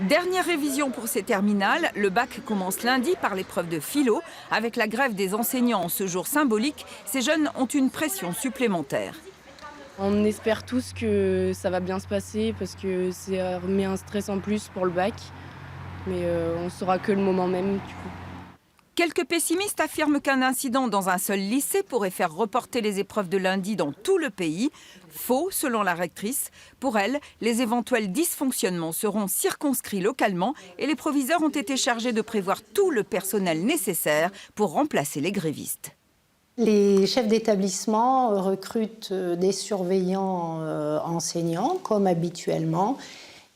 Dernière révision pour ces terminales, le bac commence lundi par l'épreuve de philo. Avec la grève des enseignants en ce jour symbolique, ces jeunes ont une pression supplémentaire. On espère tous que ça va bien se passer parce que ça remet un stress en plus pour le bac. Mais on saura que le moment même du coup. Quelques pessimistes affirment qu'un incident dans un seul lycée pourrait faire reporter les épreuves de lundi dans tout le pays. Faux, selon la rectrice. Pour elle, les éventuels dysfonctionnements seront circonscrits localement et les proviseurs ont été chargés de prévoir tout le personnel nécessaire pour remplacer les grévistes. Les chefs d'établissement recrutent des surveillants enseignants, comme habituellement.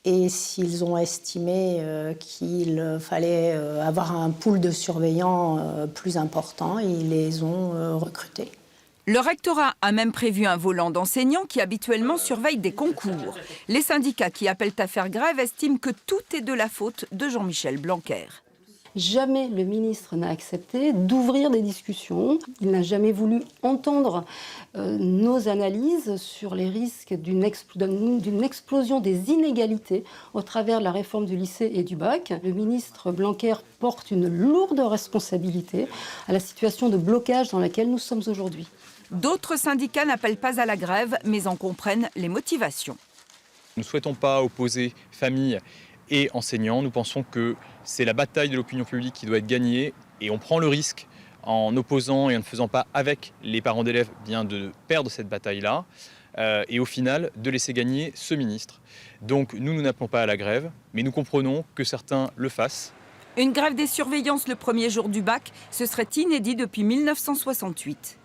Et s'ils ont estimé qu'il fallait avoir un pool de surveillants plus important, ils les ont recrutés. Le rectorat a même prévu un volant d'enseignants qui habituellement surveille des concours. Les syndicats qui appellent à faire grève estiment que tout est de la faute de Jean-Michel Blanquer. Jamais le ministre n'a accepté d'ouvrir des discussions. Il n'a jamais voulu entendre nos analyses sur les risques d'une explosion des inégalités au travers de la réforme du lycée et du bac. Le ministre Blanquer porte une lourde responsabilité à la situation de blocage dans laquelle nous sommes aujourd'hui. D'autres syndicats n'appellent pas à la grève, mais en comprennent les motivations. Nous ne souhaitons pas opposer famille et enseignants. Nous pensons que c'est la bataille de l'opinion publique qui doit être gagnée et on prend le risque en opposant et en ne faisant pas avec les parents d'élèves bien de perdre cette bataille-là et au final de laisser gagner ce ministre. Donc nous n'appelons pas à la grève, mais nous comprenons que certains le fassent. Une grève des surveillances le premier jour du bac, ce serait inédit depuis 1968.